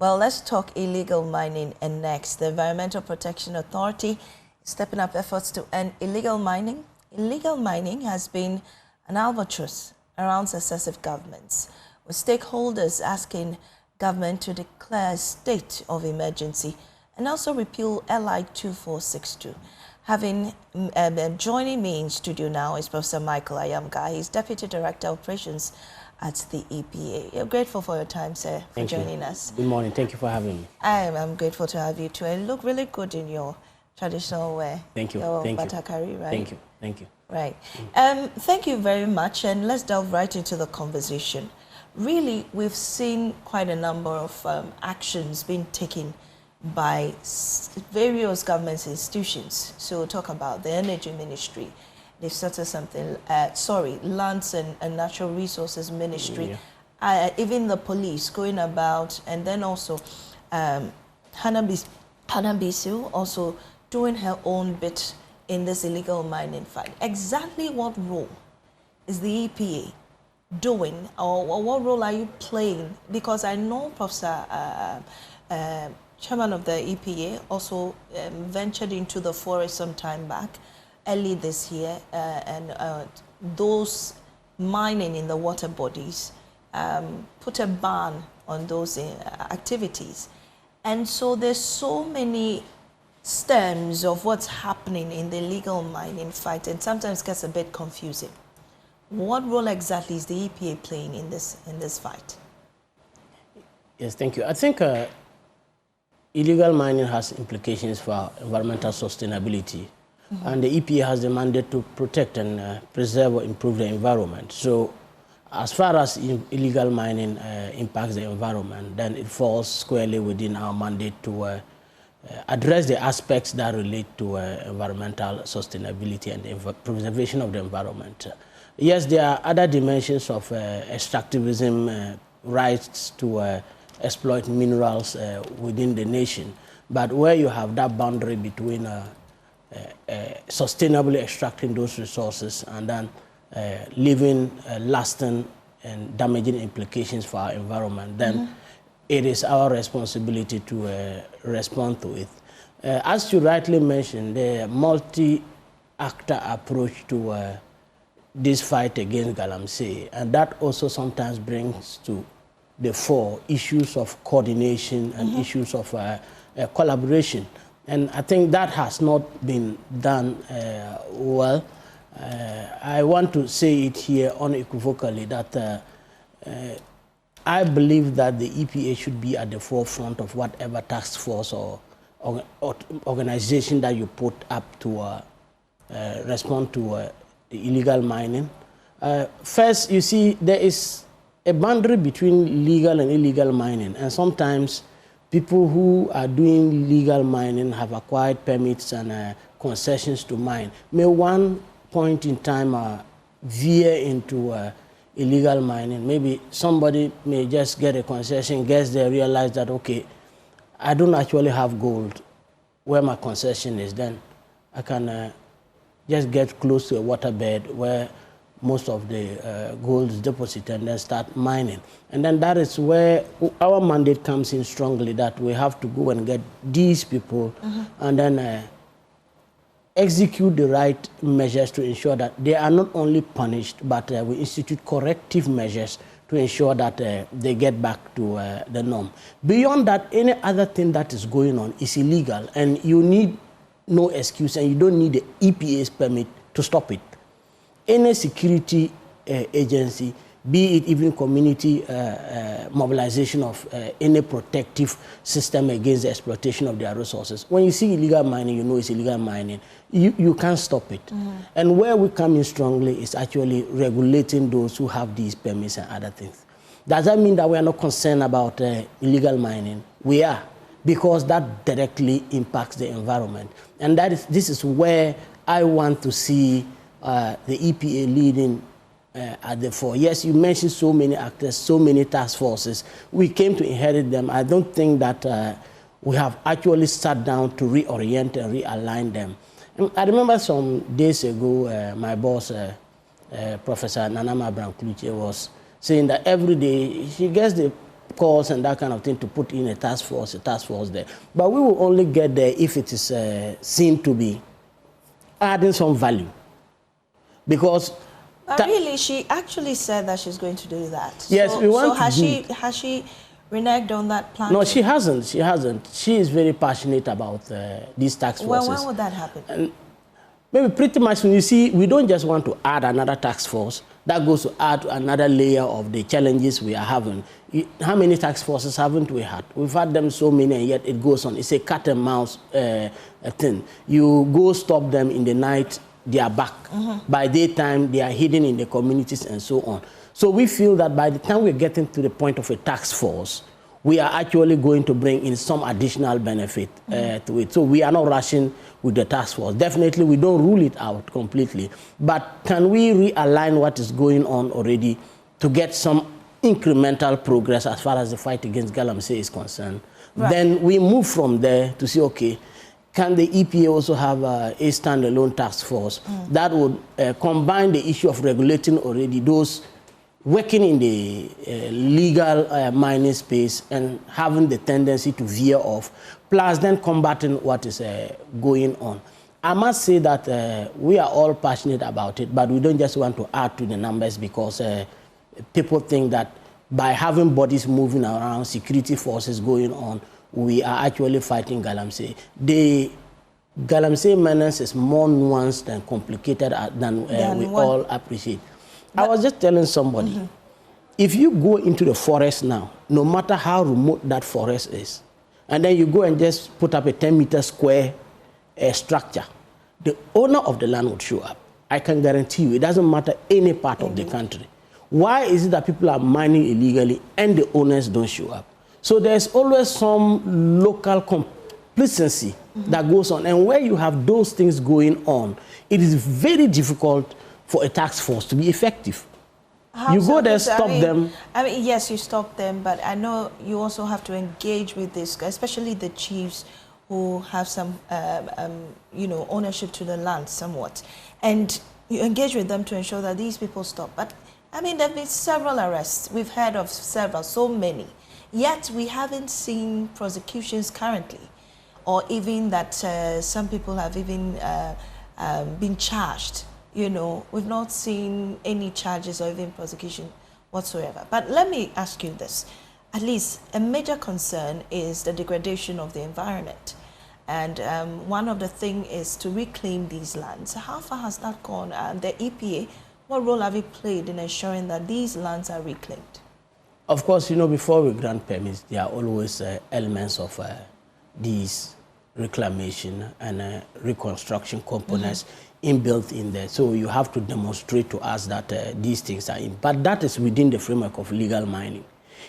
Well, let's talk illegal mining. And next, the Environmental Protection Authority is stepping up efforts to end illegal mining. Illegal mining has been an albatross around successive governments, with stakeholders asking government to declare a state of emergency and also repeal LI 2462. Joining me in studio now is Professor Michael Ayamga. He's Deputy Director of Operations at the EPA. We're grateful for your time, sir, for joining us. Good morning. Thank you for having me. I'm grateful to have you too. And you look really good in your traditional wear. Thank you. Your Thank batakari, right? Thank you. Thank you. Right. Thank you very much. And let's delve right into the conversation. Really, we've seen quite a number of actions being taken by various government institutions. So we'll talk about the Energy Ministry. They've started something, Lands and Natural Resources Ministry, even the police going about, and then also Hannah Bisu also doing her own bit in this illegal mining fight. Exactly what role is the EPA doing, or what role are you playing? Because I know Professor Chairman of the EPA also ventured into the forest some time back, early this year, and those mining in the water bodies put a ban on those activities. And so there's so many stems of what's happening in the illegal mining fight, and sometimes gets a bit confusing. What role exactly is the EPA playing in this fight? Yes, thank you. I think illegal mining has implications for environmental sustainability. And the EPA has the mandate to protect and preserve or improve the environment. So as far as illegal mining impacts the environment, then it falls squarely within our mandate to address the aspects that relate to environmental sustainability and the preservation of the environment. Yes, there are other dimensions of extractivism, rights to exploit minerals within the nation. But where you have that boundary between sustainably extracting those resources and then leaving lasting and damaging implications for our environment, then it is our responsibility to respond to it. As you rightly mentioned, the multi-actor approach to this fight against Galamsey, and that also sometimes brings to the fore issues of coordination and issues of collaboration. And I think that has not been done well. I want to say it here unequivocally that I believe that the EPA should be at the forefront of whatever task force or organization that you put up to respond to the illegal mining. First, you see, there is a boundary between legal and illegal mining, and sometimes people who are doing legal mining have acquired permits and concessions to mine. May one point in time veer into illegal mining. Maybe somebody may just get a concession, gets there, realize that, okay, I don't actually have gold where my concession is, then I can just get close to a waterbed where most of the gold is deposited and then start mining. And then that is where our mandate comes in strongly, that we have to go and get these people and then execute the right measures to ensure that they are not only punished, but we institute corrective measures to ensure that they get back to the norm. Beyond that, any other thing that is going on is illegal, and you need no excuse, and you don't need the EPA's permit to stop it. Any security agency, be it even community mobilization of any protective system against the exploitation of their resources, when you see illegal mining, you know it's illegal mining. You can't stop it. And where we come in strongly is actually regulating those who have these permits and other things. Does that mean that we are not concerned about illegal mining? We are, because that directly impacts the environment. And this is where I want to see the EPA leading at the fore. Yes, you mentioned so many actors, so many task forces. We came to inherit them. I don't think that we have actually sat down to reorient and realign them. And I remember some days ago, my boss, Professor Nanama Brankluche, was saying that every day she gets the calls and that kind of thing to put in a task force there. But we will only get there if it is seen to be adding some value. Because really, she actually said that she's going to do that. Yes, we want to do it. Has she reneged on that plan? No, she hasn't. She hasn't. She is very passionate about these task forces. Well, when would that happen? And maybe pretty much, when you see, we don't just want to add another task force. That goes to add another layer of the challenges we are having. How many task forces haven't we had? We've had them so many, and yet it goes on. It's a cat and mouse thing. You go stop them in the night, they are back. By daytime, they are hidden in the communities and so on. So we feel that by the time we're getting to the point of a task force, we are actually going to bring in some additional benefit to it. So we are not rushing with the task force. Definitely, we don't rule it out completely. But can we realign what is going on already to get some incremental progress as far as the fight against Galamsey is concerned? Right. Then we move from there to see, okay, can the EPA also have a standalone task force that would combine the issue of regulating already those working in the legal mining space and having the tendency to veer off, plus then combating what is going on. I must say that we are all passionate about it, but we don't just want to add to the numbers because people think that by having bodies moving around, security forces going on, we are actually fighting Galamsey. The Galamsey menace is more nuanced and complicated than we all appreciate. But I was just telling somebody, if you go into the forest now, no matter how remote that forest is, and then you go and just put up a 10-meter square structure, the owner of the land would show up. I can guarantee you, it doesn't matter any part of the country. Why is it that people are mining illegally and the owners don't show up? So there's always some local complacency that goes on. And where you have those things going on, it is very difficult for a task force to be effective. You go there, stop them. I mean, yes, you stop them, but I know you also have to engage with this, especially the chiefs who have some, you know, ownership to the land somewhat. And you engage with them to ensure that these people stop. But, I mean, there have been several arrests. We've heard of several, so many. Yet, we haven't seen prosecutions currently, or even that some people have even been charged. You know, we've not seen any charges or even prosecution whatsoever. But let me ask you this. At least a major concern is the degradation of the environment. And one of the things is to reclaim these lands. How far has that gone? The EPA, what role have you played in ensuring that these lands are reclaimed? Of course, you know, before we grant permits, there are always elements of these reclamation and reconstruction components inbuilt in there. So you have to demonstrate to us that these things are in. But that is within the framework of legal mining.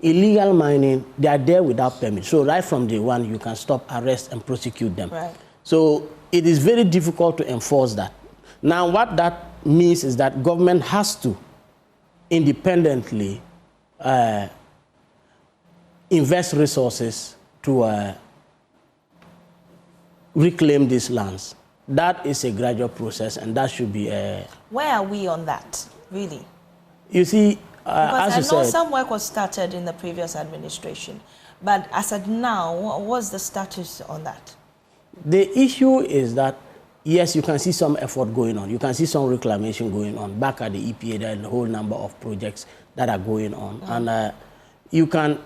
Illegal mining, they are there without permit. So right from day one, you can stop, arrest, and prosecute them. Right. So it is very difficult to enforce that. Now, what that means is that government has to independently invest resources to reclaim these lands. That is a gradual process, and that should be where are we on that, really? You see, because I know some work was started in the previous administration, but as of now, what's the status on that? The issue is that, yes, you can see some effort going on. You can see some reclamation going on. Back at the EPA, there are a whole number of projects that are going on. And you can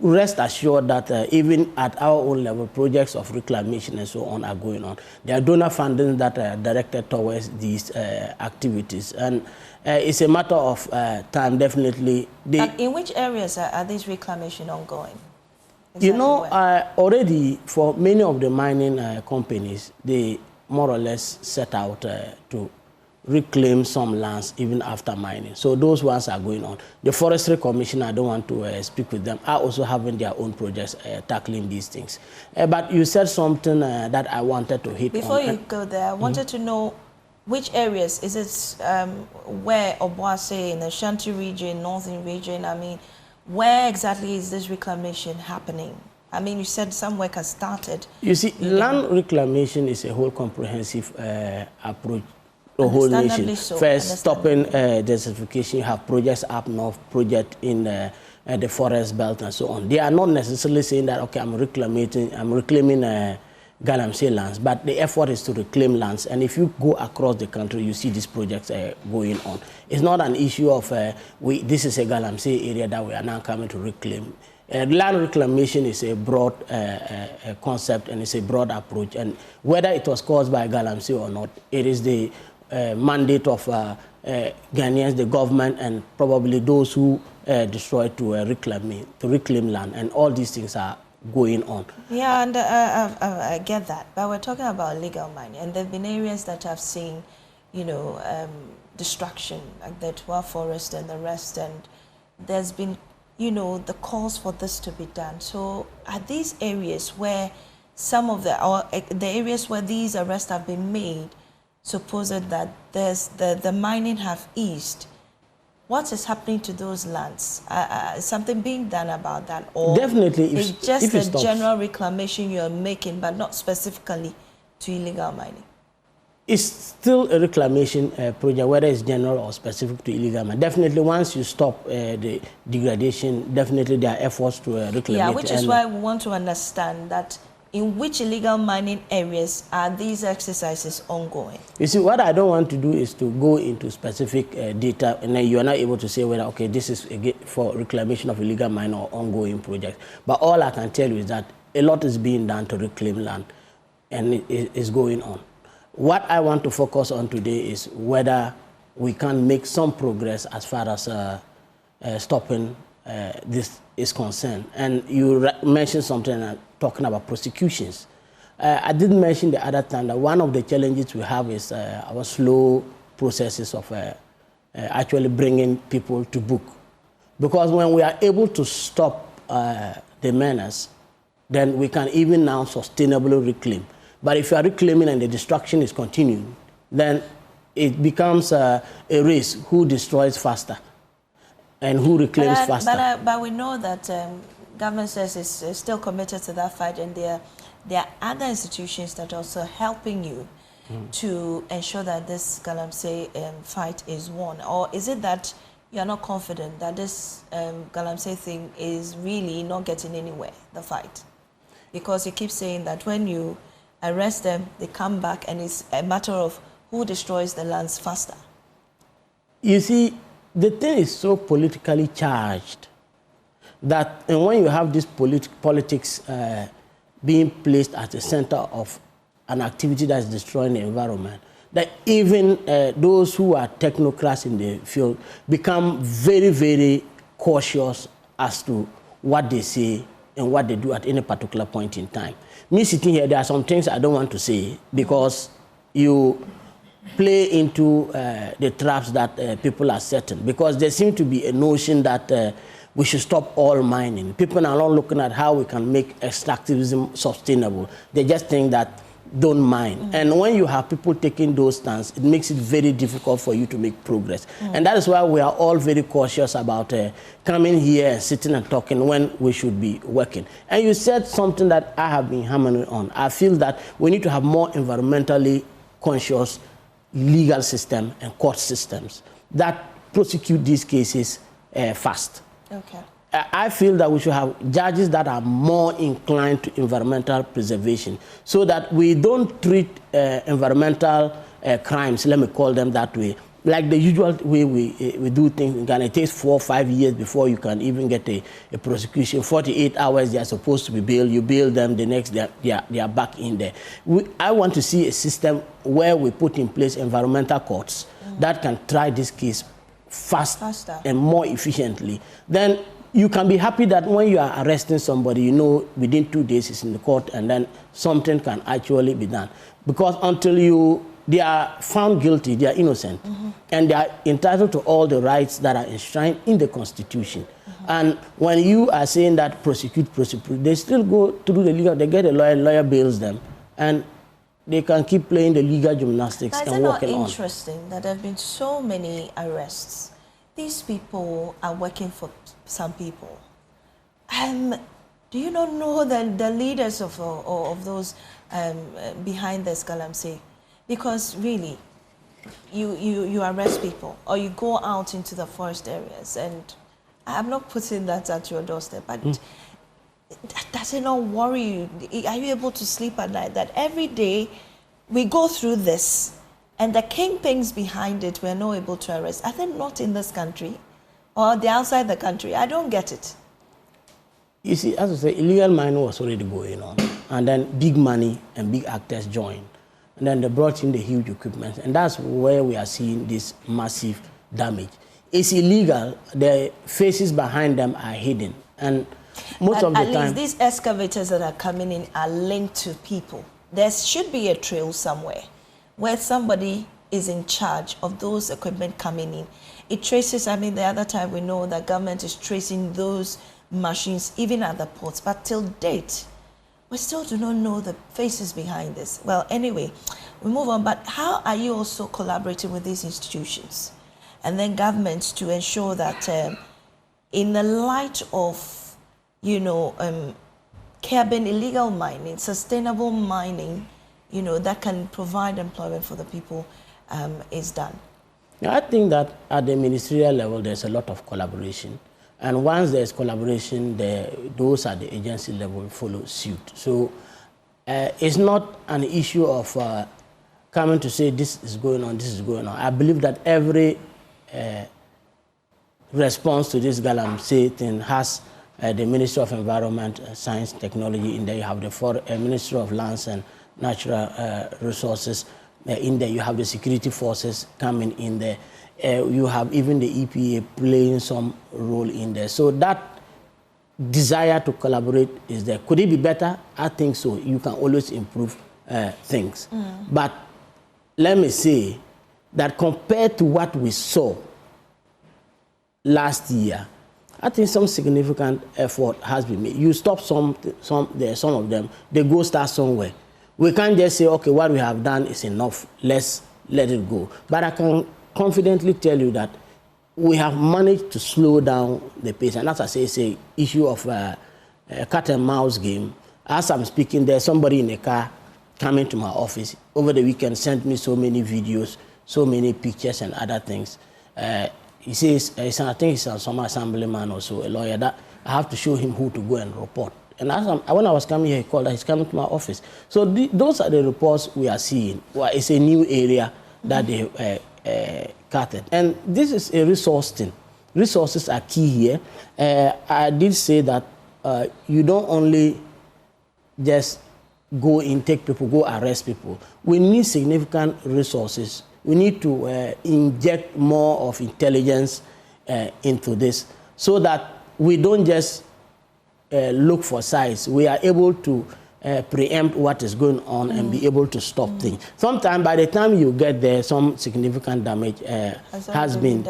rest assured that even at our own level, projects of reclamation and so on are going on. There are donor funding that are directed towards these activities. And it's a matter of time, definitely. In which areas are these reclamation ongoing? Exactly. You know, already for many of the mining companies, they more or less set out to reclaim some lands even after mining. So those ones are going on. The Forestry Commission, I don't want to speak with them, are also having their own projects tackling these things. But you said something that I wanted to hit Before on. you go there, I wanted to know which areas. Is it where Obuasi in the Shanti region, Northern region? I mean, where exactly is this reclamation happening? I mean, you said some work has started. You see, land reclamation is a whole comprehensive approach the whole nation. So, First, stopping desertification. You have projects up north, project in the forest belt and so on. They are not necessarily saying that, okay, I'm reclaiming Galamsey lands, but the effort is to reclaim lands. And if you go across the country, you see these projects going on. It's not an issue of this is a Galamsey area that we are now coming to reclaim. Land reclamation is a broad concept, and it's a broad approach. And whether it was caused by Galamsey or not, it is the mandate of Ghanaians, the government, and probably those who destroyed to reclaim land. And all these things are going on. Yeah, and I get that. But we're talking about illegal mining. And there have been areas that have seen, you know, destruction, like the Twa forest and the rest. And there's been, you know, the calls for this to be done. So are these areas where some of the areas where these arrests have been made, supposed that there's the mining have eased, what is happening to those lands? Is something being done about that? Or definitely, it's just a general reclamation you're making, but not specifically to illegal mining? It's still a reclamation project, whether it's general or specific to illegal mining. Definitely, once you stop the degradation, definitely there are efforts to reclaim it. Yeah, which is why we want to understand that in which illegal mining areas are these exercises ongoing? You see, what I don't want to do is to go into specific data, and then you are not able to say whether, okay, this is for reclamation of illegal mining or ongoing projects. But all I can tell you is that a lot is being done to reclaim land, and it is going on. What I want to focus on today is whether we can make some progress as far as stopping this is concerned. And you mentioned something talking about prosecutions. I did mention the other time that one of the challenges we have is our slow processes of actually bringing people to book. Because when we are able to stop the menace, then we can even now sustainably reclaim. But if you are reclaiming and the destruction is continuing, then it becomes a race who destroys faster and who reclaims faster. But we know that government says it's still committed to that fight, and there are other institutions that are also helping you to ensure that this Galamsey fight is won. Or is it that you are not confident that this Galamsey thing is really not getting anywhere, the fight? Because you keep saying that when you arrest them, they come back, and it's a matter of who destroys the lands faster. You see, the thing is so politically charged that, and when you have this politics being placed at the center of an activity that is destroying the environment, that even those who are technocrats in the field become very, very cautious as to what they say and what they do at any particular point in time. Me sitting here, there are some things I don't want to say because you play into the traps that people are setting. Because there seems to be a notion that we should stop all mining. People are not looking at how we can make extractivism sustainable. They just think that don't mine. And when you have people taking those stands, it makes it very difficult for you to make progress. And that is why we are all very cautious about coming here and sitting and talking when we should be working. And you said something that I have been hammering on. I feel that we need to have more environmentally conscious legal system and court systems that prosecute these cases fast. Okay. I feel that we should have judges that are more inclined to environmental preservation so that we don't treat environmental crimes, let me call them that way, like the usual way we do things in Ghana. It takes 4 or 5 years before you can even get a prosecution. 48 hours they are supposed to be bailed. You bail them, the next they are back in there. I want to see a system where we put in place environmental courts that can try this case faster and more efficiently. Then you can be happy that when you are arresting somebody, you know within 2 days it's in the court, and then something can actually be done. Because until they are found guilty, they are innocent. And they are entitled to all the rights that are enshrined in the Constitution. And when you are saying that prosecute, they still go through the legal, they get a lawyer bails them, and they can keep playing the legal gymnastics and working on. It's interesting that there have been so many arrests. These people are working for some people. Do you not know the leaders of those behind this Galamsey? Because really, you arrest people, or you go out into the forest areas, and I'm not putting that at your doorstep, but does it not worry you? Are you able to sleep at night that every day we go through this, and the kingpins behind it we're not able to arrest? Are they not in this country, or they're outside the country? I don't get it. You see, as I say, illegal mining was already going on, and then big money and big actors joined, and then they brought in the huge equipment, and that's where we are seeing this massive damage. It's illegal. The faces behind them are hidden, and most of the time, at least these excavators that are coming in are linked to people. There should be a trail somewhere where somebody is in charge of those equipment coming in. It traces. I mean, the other time we know that government is tracing those machines even at the ports, but till date we still do not know the faces behind this. Well, anyway, we move on. But how are you also collaborating with these institutions and then governments to ensure that in the light of, you know, curbing illegal mining, sustainable mining, you know, that can provide employment for the people, is done? Now, I think that at the ministerial level there's a lot of collaboration. And once there's collaboration, those at the agency level follow suit. So it's not an issue of coming to say this is going on, this is going on. I believe that every response to this Galamsey thing has the Ministry of Environment, Science, Technology. In there you have the Ministry of Lands and Natural Resources. In there you have the security forces coming in there. You have even the EPA playing some role in there. So that desire to collaborate is there. Could it be better? I think so. You can always improve things. But let me say that compared to what we saw last year, I think some significant effort has been made. You stop some of them, they go start somewhere. We can't just say, okay, what we have done is enough, let's let it go. But I can confidently tell you that we have managed to slow down the pace. And as I say, it's an issue of a cat and mouse game. As I'm speaking, there's somebody in a car coming to my office over the weekend, sent me so many videos, so many pictures and other things. He says, I think he's some assemblyman or so, a lawyer, that I have to show him who to go and report. And when I was coming here, he called that he's coming to my office. So those are the reports we are seeing. Well, it's a new area that they cutted. And this is a resource thing. Resources are key here. I did say that you don't only just go in, take people, go arrest people. We need significant resources. We need to inject more of intelligence into this so that we don't just look for size. We are able to preempt what is going on and be able to stop things. Sometimes by the time you get there, some significant damage has been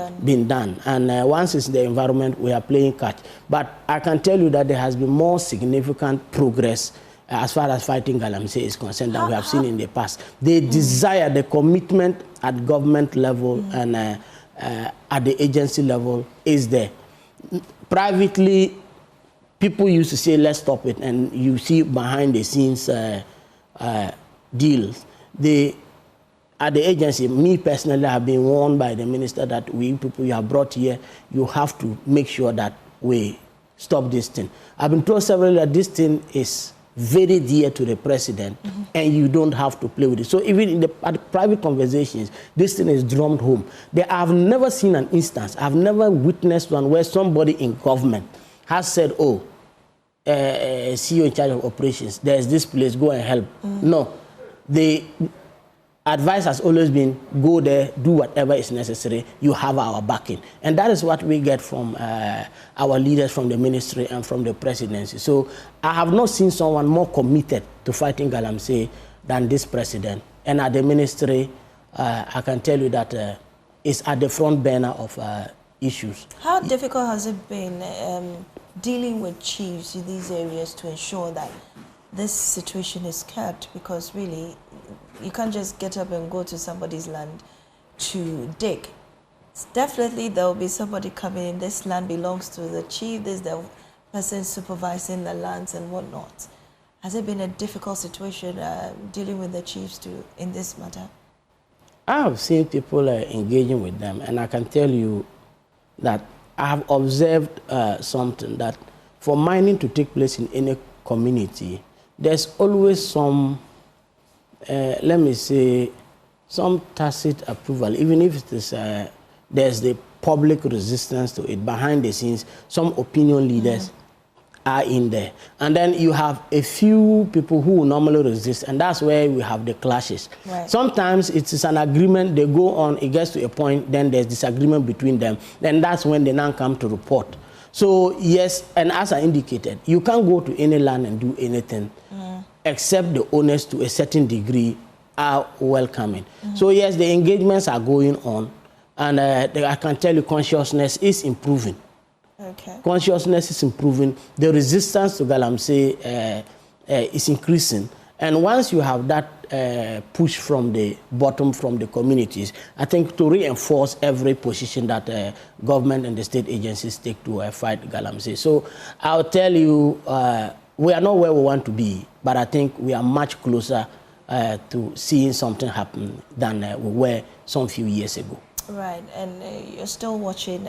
done. And once it's in the environment, we are playing catch. But I can tell you that there has been more significant progress as far as fighting Galamsey is concerned than we have seen in the past. The desire, the commitment at government level and at the agency level is there. Privately, people used to say, let's stop it, and you see behind the scenes deals. At the agency, me personally, have been warned by the minister that we people you have brought here, you have to make sure that we stop this thing. I've been told several that this thing is very dear to the president, and you don't have to play with it. So even at the private conversations, this thing is drummed home. I've never seen an instance, I've never witnessed one where somebody in government has said, oh, CEO in charge of operations, there's this place, go and help. No, the advice has always been, go there, do whatever is necessary, you have our backing. And that is what we get from our leaders from the ministry and from the presidency. So I have not seen someone more committed to fighting Galamsey than this president. And at the ministry, I can tell you that it's at the front burner of issues. How difficult has it been dealing with chiefs in these areas to ensure that this situation is kept? Because really, you can't just get up and go to somebody's land to dig. Definitely, there will be somebody coming in. This land belongs to the chief. This is the person supervising the lands and whatnot. Has it been a difficult situation dealing with the chiefs in this matter? I have seen people engaging with them, and I can tell you that I have observed something, that for mining to take place in any community, there's always some, let me say, some tacit approval, even if it is, there's the public resistance to it. Behind the scenes, some opinion leaders are in there. And then you have a few people who normally resist, and that's where we have the clashes. Right. Sometimes it is an agreement, they go on, it gets to a point, then there's disagreement between them. Then that's when they now come to report. So yes, and as I indicated, you can't go to any land and do anything except the owners to a certain degree are welcoming. So yes, the engagements are going on, and I can tell you consciousness is improving. Okay. Consciousness is improving. The resistance to Galamsey is increasing. And once you have that push from the bottom, from the communities, I think to reinforce every position that government and the state agencies take to fight Galamsey. So I'll tell you, we are not where we want to be, but I think we are much closer to seeing something happen than we were some few years ago. Right, and you're still watching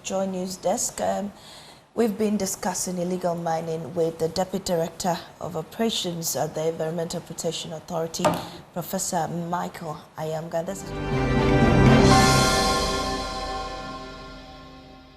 Joy News Desk. We've been discussing illegal mining with the Deputy Director of Operations at the Environmental Protection Authority, Professor Michael Ayamga.